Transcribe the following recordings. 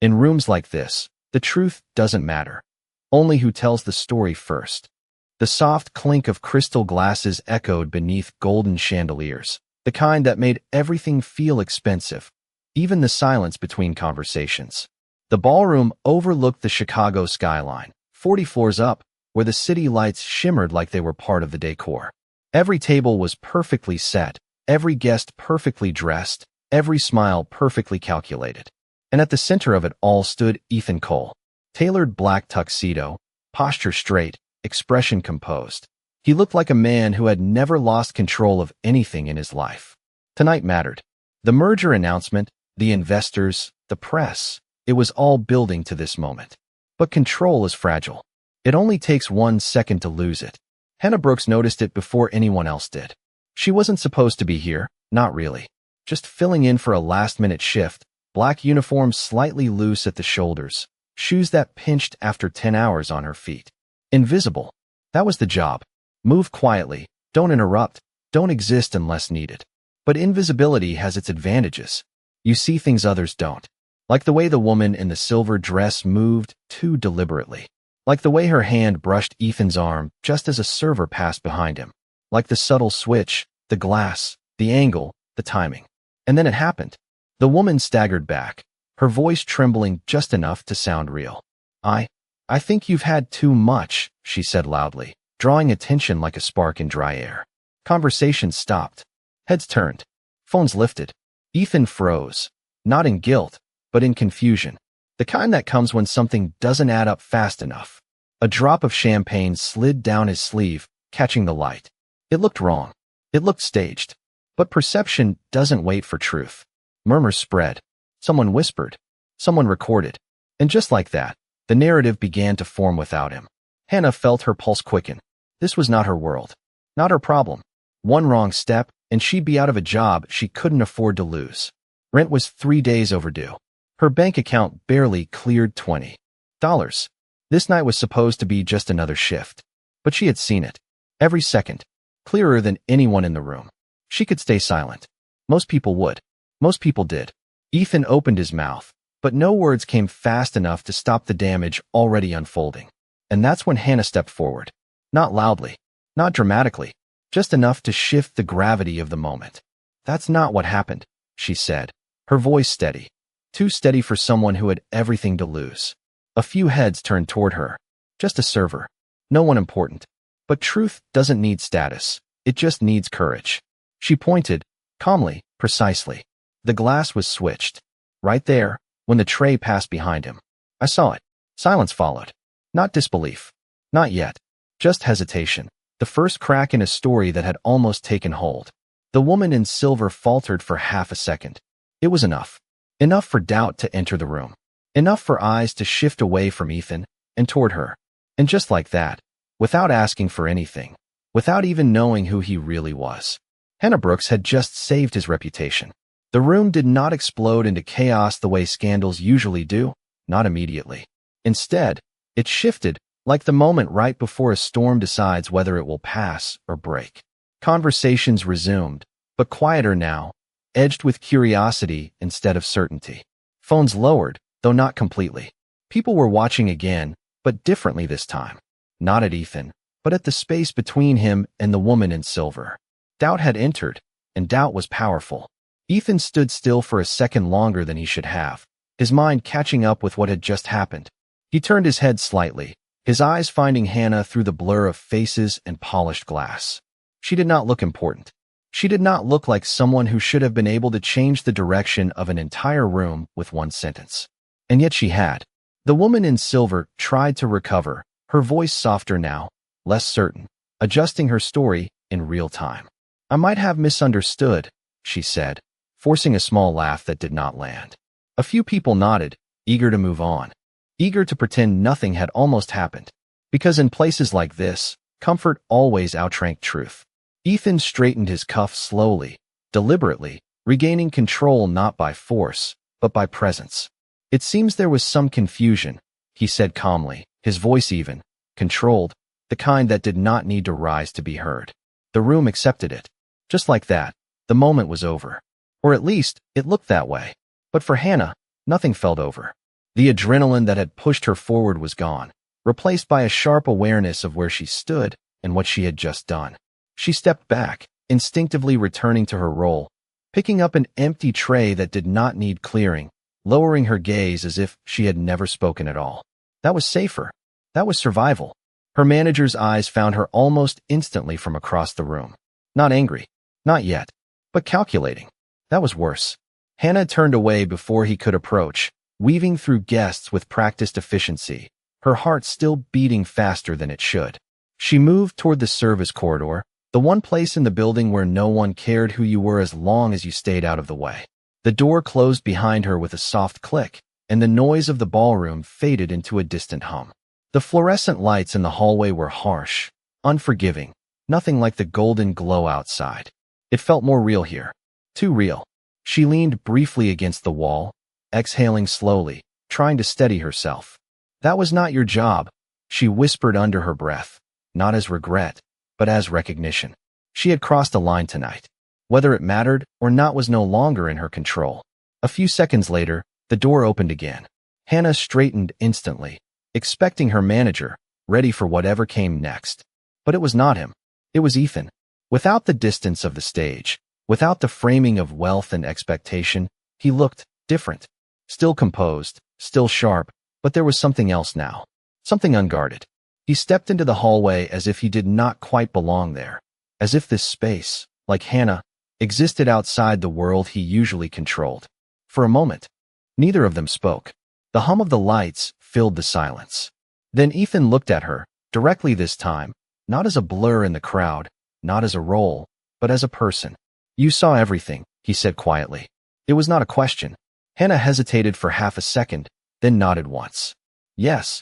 In rooms like this, the truth doesn't matter. Only who tells the story first. The soft clink of crystal glasses echoed beneath golden chandeliers, the kind that made everything feel expensive, even the silence between conversations. The ballroom overlooked the Chicago skyline, 40 floors up, where the city lights shimmered like they were part of the decor. Every table was perfectly set, every guest perfectly dressed, every smile perfectly calculated. And at the center of it all stood Ethan Cole. Tailored black tuxedo, posture straight, expression composed. He looked like a man who had never lost control of anything in his life. Tonight mattered. The merger announcement, the investors, the press, it was all building to this moment. But control is fragile. It only takes 1 second to lose it. Hannah Brooks noticed it before anyone else did. She wasn't supposed to be here, not really. Just filling in for a last-minute shift, black uniform slightly loose at the shoulders, shoes that pinched after 10 hours on her feet. Invisible. That was the job. Move quietly, don't interrupt, don't exist unless needed. But invisibility has its advantages. You see things others don't. Like the way the woman in the silver dress moved too deliberately. Like the way her hand brushed Ethan's arm just as a server passed behind him. Like the subtle switch, the glass, the angle, the timing. And then it happened. The woman staggered back, her voice trembling just enough to sound real. I think you've had too much, she said loudly, drawing attention like a spark in dry air. Conversation stopped. Heads turned. Phones lifted. Ethan froze. Not in guilt, but in confusion. The kind that comes when something doesn't add up fast enough. A drop of champagne slid down his sleeve, catching the light. It looked wrong. It looked staged. But perception doesn't wait for truth. Murmurs spread. Someone whispered. Someone recorded. And just like that, the narrative began to form without him. Hannah felt her pulse quicken. This was not her world. Not her problem. One wrong step, and she'd be out of a job she couldn't afford to lose. Rent was 3 days overdue. Her bank account barely cleared $20. This night was supposed to be just another shift. But she had seen it. Every second. Clearer than anyone in the room. She could stay silent. Most people would. Most people did. Ethan opened his mouth, but no words came fast enough to stop the damage already unfolding. And that's when Hannah stepped forward. Not loudly. Not dramatically. Just enough to shift the gravity of the moment. That's not what happened, she said, her voice steady. Too steady for someone who had everything to lose. A few heads turned toward her. Just a server. No one important. But truth doesn't need status. It just needs courage. She pointed, calmly, precisely. The glass was switched. Right there, when the tray passed behind him. I saw it. Silence followed. Not disbelief. Not yet. Just hesitation. The first crack in a story that had almost taken hold. The woman in silver faltered for half a second. It was enough. Enough for doubt to enter the room. Enough for eyes to shift away from Ethan and toward her. And just like that, without asking for anything, without even knowing who he really was, Hannah Brooks had just saved his reputation. The room did not explode into chaos the way scandals usually do, not immediately. Instead, it shifted, like the moment right before a storm decides whether it will pass or break. Conversations resumed, but quieter now, edged with curiosity instead of certainty. Phones lowered, though not completely. People were watching again, but differently this time. Not at Ethan, but at the space between him and the woman in silver. Doubt had entered, and doubt was powerful. Ethan stood still for a second longer than he should have, his mind catching up with what had just happened. He turned his head slightly, his eyes finding Hannah through the blur of faces and polished glass. She did not look important. She did not look like someone who should have been able to change the direction of an entire room with one sentence. And yet she had. The woman in silver tried to recover, her voice softer now, less certain, adjusting her story in real time. I might have misunderstood, she said, forcing a small laugh that did not land. A few people nodded, eager to move on, eager to pretend nothing had almost happened. Because in places like this, comfort always outranked truth. Ethan straightened his cuff slowly, deliberately, regaining control not by force, but by presence. It seems there was some confusion, he said calmly, his voice even, controlled, the kind that did not need to rise to be heard. The room accepted it. Just like that, the moment was over. Or at least, it looked that way. But for Hannah, nothing felt over. The adrenaline that had pushed her forward was gone, replaced by a sharp awareness of where she stood and what she had just done. She stepped back, instinctively returning to her role, picking up an empty tray that did not need clearing, lowering her gaze as if she had never spoken at all. That was safer. That was survival. Her manager's eyes found her almost instantly from across the room. Not angry. Not yet. But calculating. That was worse. Hannah turned away before he could approach, weaving through guests with practiced efficiency, her heart still beating faster than it should. She moved toward the service corridor, the one place in the building where no one cared who you were as long as you stayed out of the way. The door closed behind her with a soft click, and the noise of the ballroom faded into a distant hum. The fluorescent lights in the hallway were harsh, unforgiving, nothing like the golden glow outside. It felt more real here. Too real. She leaned briefly against the wall, exhaling slowly, trying to steady herself. That was not your job, she whispered under her breath, not as regret, but as recognition. She had crossed a line tonight. Whether it mattered or not was no longer in her control. A few seconds later, the door opened again. Hannah straightened instantly, expecting her manager, ready for whatever came next. But it was not him. It was Ethan. Without the distance of the stage, without the framing of wealth and expectation, he looked different. Still composed, still sharp, but there was something else now. Something unguarded. He stepped into the hallway as if he did not quite belong there. As if this space, like Hannah, existed outside the world he usually controlled. For a moment, neither of them spoke. The hum of the lights filled the silence. Then Ethan looked at her, directly this time, not as a blur in the crowd, not as a role, but as a person. You saw everything, he said quietly. It was not a question. Hannah hesitated for half a second, then nodded once. Yes.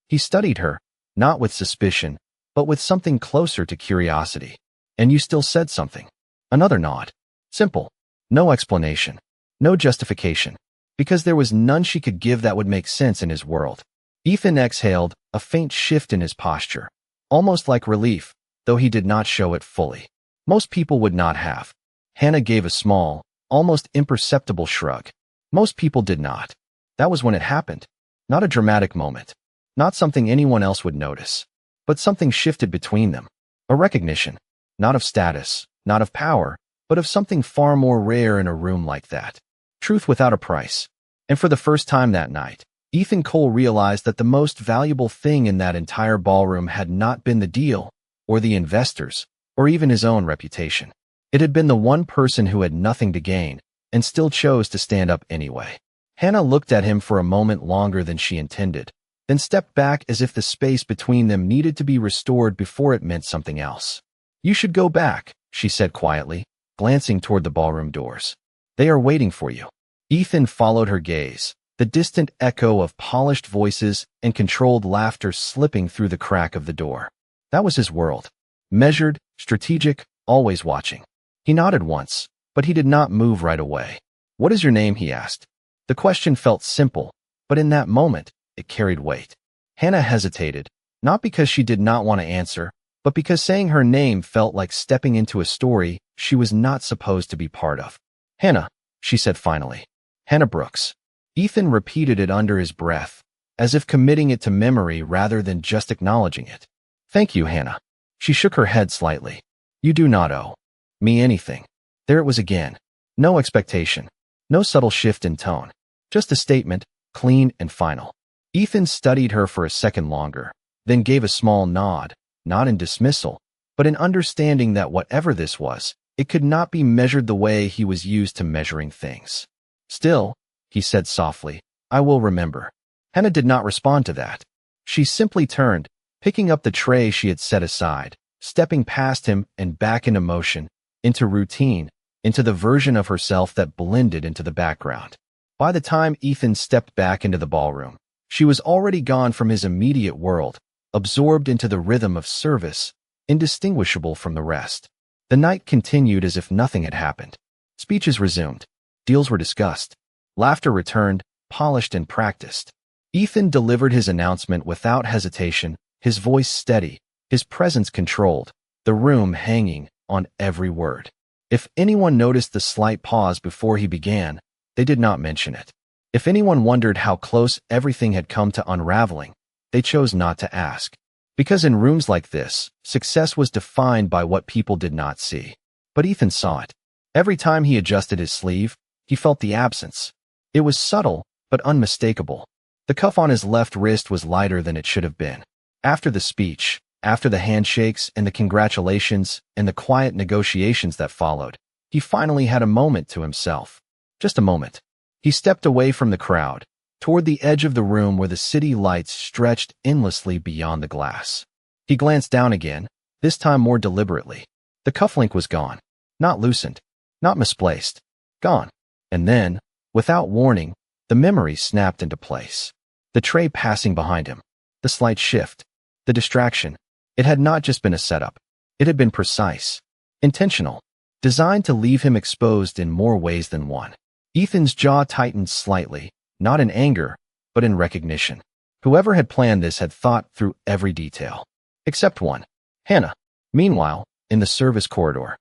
He studied her, not with suspicion, but with something closer to curiosity. And you still said something. Another nod. Simple. No explanation. No justification. Because there was none she could give that would make sense in his world. Ethan exhaled, a faint shift in his posture. Almost like relief, though he did not show it fully. Most people would not have. Hannah gave a small, almost imperceptible shrug. Most people did not. That was when it happened. Not a dramatic moment. Not something anyone else would notice. But something shifted between them. A recognition. Not of status, not of power, but of something far more rare in a room like that. Truth without a price. And for the first time that night, Ethan Cole realized that the most valuable thing in that entire ballroom had not been the deal, or the investors, or even his own reputation. It had been the one person who had nothing to gain, and still chose to stand up anyway. Hannah looked at him for a moment longer than she intended, then stepped back as if the space between them needed to be restored before it meant something else. You should go back, she said quietly, glancing toward the ballroom doors. They are waiting for you. Ethan followed her gaze, the distant echo of polished voices and controlled laughter slipping through the crack of the door. That was his world. Measured, strategic, always watching. He nodded once, but he did not move right away. What is your name? He asked. The question felt simple, but in that moment, it carried weight. Hannah hesitated, not because she did not want to answer, but because saying her name felt like stepping into a story she was not supposed to be part of. Hannah, she said finally. Hannah Brooks. Ethan repeated it under his breath, as if committing it to memory rather than just acknowledging it. Thank you, Hannah. She shook her head slightly. You do not owe me anything. There it was again. No expectation. No subtle shift in tone. Just a statement, clean and final. Ethan studied her for a second longer, then gave a small nod, not in dismissal, but in understanding that whatever this was, it could not be measured the way he was used to measuring things. Still, he said softly, I will remember. Hannah did not respond to that. She simply turned, picking up the tray she had set aside, stepping past him and back into motion, into routine, into the version of herself that blended into the background. By the time Ethan stepped back into the ballroom, she was already gone from his immediate world, absorbed into the rhythm of service, indistinguishable from the rest. The night continued as if nothing had happened. Speeches resumed. Deals were discussed. Laughter returned, polished and practiced. Ethan delivered his announcement without hesitation, his voice steady, his presence controlled, the room hanging on every word. If anyone noticed the slight pause before he began, they did not mention it. If anyone wondered how close everything had come to unraveling, they chose not to ask. Because in rooms like this, success was defined by what people did not see. But Ethan saw it. Every time he adjusted his sleeve, he felt the absence. It was subtle, but unmistakable. The cuff on his left wrist was lighter than it should have been. After the speech, after the handshakes and the congratulations and the quiet negotiations that followed, he finally had a moment to himself. Just a moment. He stepped away from the crowd, toward the edge of the room where the city lights stretched endlessly beyond the glass. He glanced down again, this time more deliberately. The cufflink was gone. Not loosened. Not misplaced. Gone. And then, without warning, the memory snapped into place. The tray passing behind him. The slight shift. The distraction. It had not just been a setup. It had been precise. Intentional. Designed to leave him exposed in more ways than one. Ethan's jaw tightened slightly, not in anger, but in recognition. Whoever had planned this had thought through every detail. Except one. Hannah. Meanwhile, in the service corridor,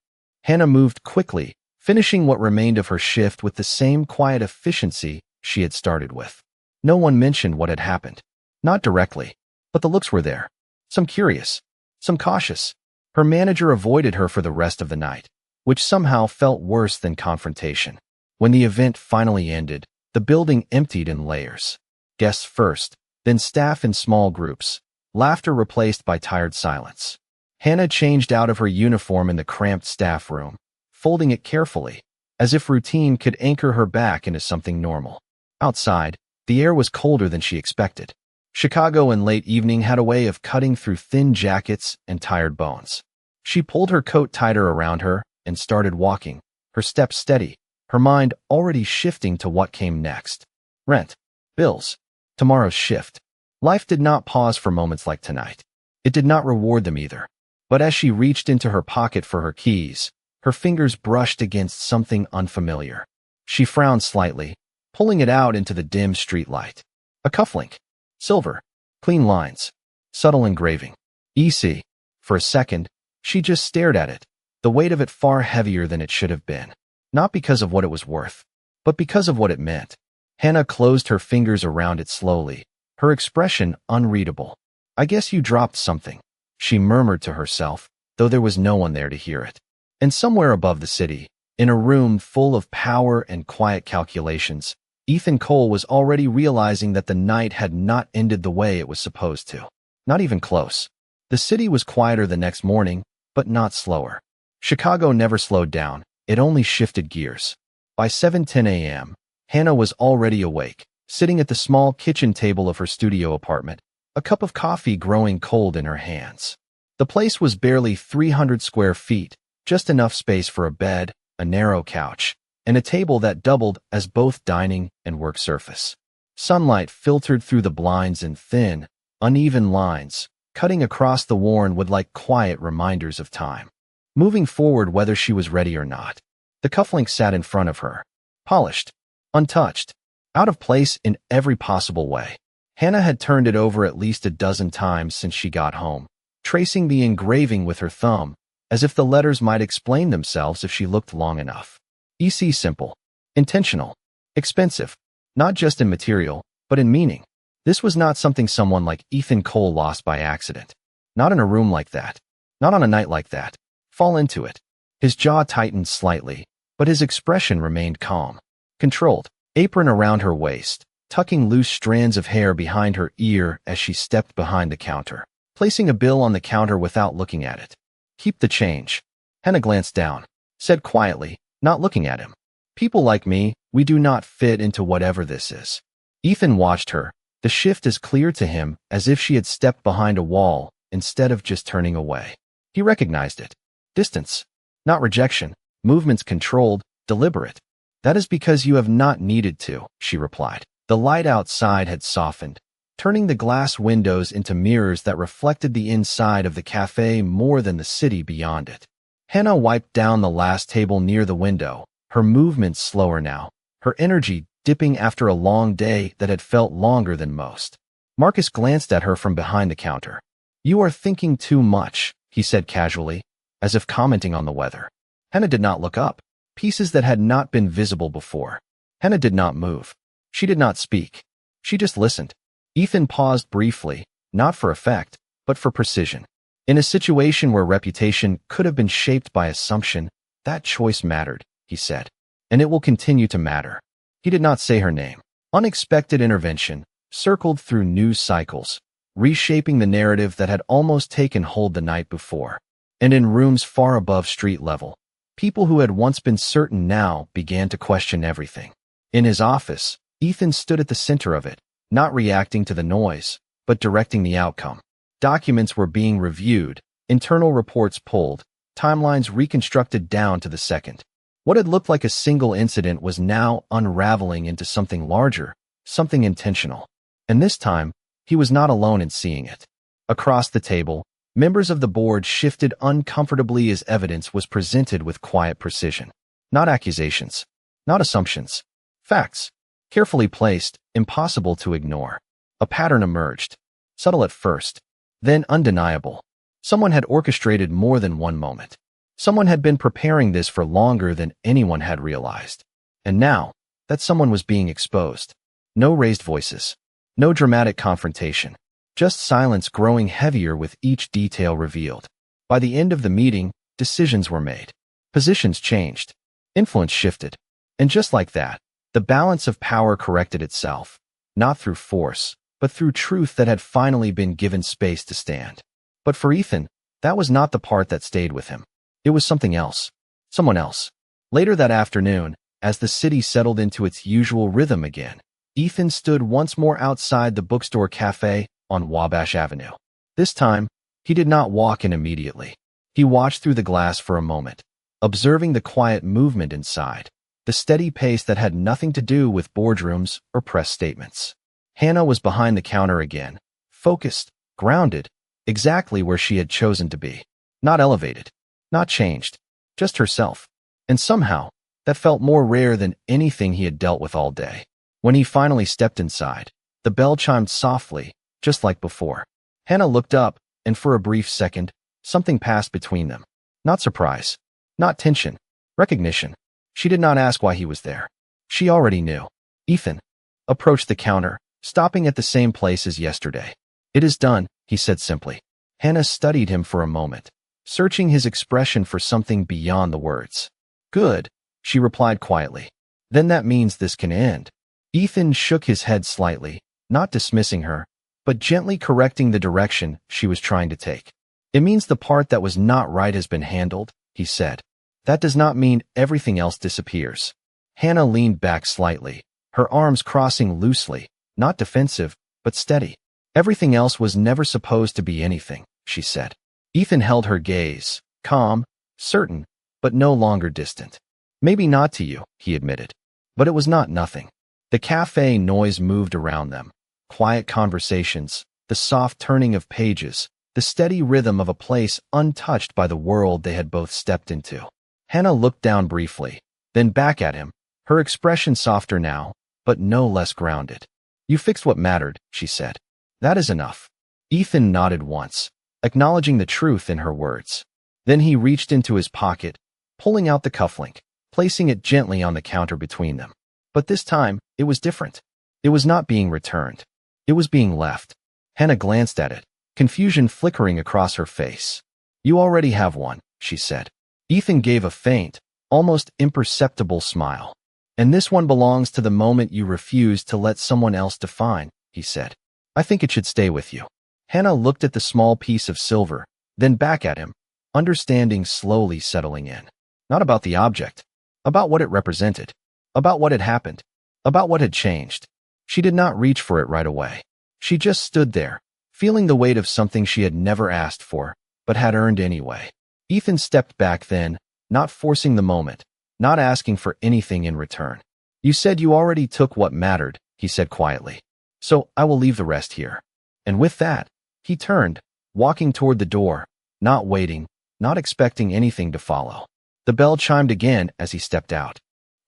Hannah moved quickly, finishing what remained of her shift with the same quiet efficiency she had started with. No one mentioned what had happened. Not directly, but the looks were there. Some curious, some cautious. Her manager avoided her for the rest of the night, which somehow felt worse than confrontation. When the event finally ended, the building emptied in layers. Guests first, then staff in small groups, laughter replaced by tired silence. Hannah changed out of her uniform in the cramped staff room, folding it carefully, as if routine could anchor her back into something normal. Outside, the air was colder than she expected. Chicago in late evening had a way of cutting through thin jackets and tired bones. She pulled her coat tighter around her and started walking, her steps steady, her mind already shifting to what came next. Rent, bills, tomorrow's shift. Life did not pause for moments like tonight. It did not reward them either. But as she reached into her pocket for her keys, her fingers brushed against something unfamiliar. She frowned slightly, pulling it out into the dim streetlight. A cufflink. Silver. Clean lines. Subtle engraving. EC. For a second, she just stared at it, the weight of it far heavier than it should have been. Not because of what it was worth, but because of what it meant. Hannah closed her fingers around it slowly, her expression unreadable. I guess you dropped something, she murmured to herself, though there was no one there to hear it. And somewhere above the city, in a room full of power and quiet calculations, Ethan Cole was already realizing that the night had not ended the way it was supposed to. Not even close. The city was quieter the next morning, but not slower. Chicago never slowed down. It only shifted gears. By 7:10 a.m., Hannah was already awake, sitting at the small kitchen table of her studio apartment, a cup of coffee growing cold in her hands. The place was barely 300 square feet, just enough space for a bed, a narrow couch, and a table that doubled as both dining and work surface. Sunlight filtered through the blinds in thin, uneven lines, cutting across the worn wood like quiet reminders of time. Moving forward whether she was ready or not. The cufflink sat in front of her, polished, untouched, out of place in every possible way. Hannah had turned it over at least a dozen times since she got home, tracing the engraving with her thumb, as if the letters might explain themselves if she looked long enough. EC simple, intentional, expensive, not just in material, but in meaning. This was not something someone like Ethan Cole lost by accident. Not in a room like that. Not on a night like that. Fall into it. His jaw tightened slightly, but his expression remained calm. Controlled, apron around her waist, tucking loose strands of hair behind her ear as she stepped behind the counter, placing a bill on the counter without looking at it. Keep the change. Hannah glanced down, said quietly, not looking at him. People like me, we do not fit into whatever this is. Ethan watched her, the shift as clear to him as if she had stepped behind a wall instead of just turning away. He recognized it. Distance. Not rejection. Movements controlled, deliberate. That is because you have not needed to, she replied. The light outside had softened, turning the glass windows into mirrors that reflected the inside of the cafe more than the city beyond it. Hannah wiped down the last table near the window, her movements slower now, her energy dipping after a long day that had felt longer than most. Marcus glanced at her from behind the counter. You are thinking too much, he said casually, as if commenting on the weather. Hannah did not look up, pieces that had not been visible before. Hannah did not move. She did not speak. She just listened. Ethan paused briefly, not for effect, but for precision. In a situation where reputation could have been shaped by assumption, that choice mattered, he said. And it will continue to matter. He did not say her name. Unexpected intervention circled through news cycles, reshaping the narrative that had almost taken hold the night before. And in rooms far above street level, people who had once been certain now began to question everything. In his office, Ethan stood at the center of it, not reacting to the noise, but directing the outcome. Documents were being reviewed, internal reports pulled, timelines reconstructed down to the second. What had looked like a single incident was now unraveling into something larger, something intentional. And this time, he was not alone in seeing it. Across the table, members of the board shifted uncomfortably as evidence was presented with quiet precision. Not accusations, not assumptions. Facts, carefully placed, impossible to ignore. A pattern emerged, subtle at first, then undeniable. Someone had orchestrated more than one moment. Someone had been preparing this for longer than anyone had realized. And now, that someone was being exposed. No raised voices. No dramatic confrontation. Just silence growing heavier with each detail revealed. By the end of the meeting, decisions were made. Positions changed. Influence shifted. And just like that, the balance of power corrected itself. Not through force, but through truth that had finally been given space to stand. But for Ethan, that was not the part that stayed with him. It was something else. Someone else. Later that afternoon, as the city settled into its usual rhythm again, Ethan stood once more outside the bookstore cafe on Wabash Avenue. This time, he did not walk in immediately. He watched through the glass for a moment, observing the quiet movement inside, the steady pace that had nothing to do with boardrooms or press statements. Hannah was behind the counter again, focused, grounded, exactly where she had chosen to be. Not elevated, not changed, just herself. And somehow, that felt more rare than anything he had dealt with all day. When he finally stepped inside, the bell chimed softly, just like before. Hannah looked up, and for a brief second, something passed between them. Not surprise, not tension, recognition. She did not ask why he was there. She already knew. Ethan approached the counter, stopping at the same place as yesterday. "It is done," he said simply. Hannah studied him for a moment, searching his expression for something beyond the words. "Good," she replied quietly. "Then that means this can end." Ethan shook his head slightly, not dismissing her, but gently correcting the direction she was trying to take. "It means the part that was not right has been handled," he said. "That does not mean everything else disappears." Hannah leaned back slightly, her arms crossing loosely, not defensive, but steady. "Everything else was never supposed to be anything," she said. Ethan held her gaze, calm, certain, but no longer distant. "Maybe not to you," he admitted. But it was not nothing. The cafe noise moved around them. Quiet conversations, the soft turning of pages, the steady rhythm of a place untouched by the world they had both stepped into. Hannah looked down briefly, then back at him, her expression softer now, but no less grounded. "You fixed what mattered," she said. "That is enough." Ethan nodded once, acknowledging the truth in her words. Then he reached into his pocket, pulling out the cufflink, placing it gently on the counter between them. But this time, it was different. It was not being returned. It was being left. Hannah glanced at it, confusion flickering across her face. "You already have one," she said. Ethan gave a faint, almost imperceptible smile. "And this one belongs to the moment you refused to let someone else define," he said. "I think it should stay with you." Hannah looked at the small piece of silver, then back at him, understanding slowly settling in. Not about the object, about what it represented, about what had happened, about what had changed. She did not reach for it right away. She just stood there, feeling the weight of something she had never asked for, but had earned anyway. Ethan stepped back then, not forcing the moment, not asking for anything in return. "You said you already took what mattered," he said quietly. "So I will leave the rest here." And with that, he turned, walking toward the door, not waiting, not expecting anything to follow. The bell chimed again as he stepped out.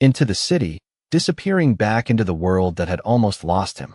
Into the city, disappearing back into the world that had almost lost him.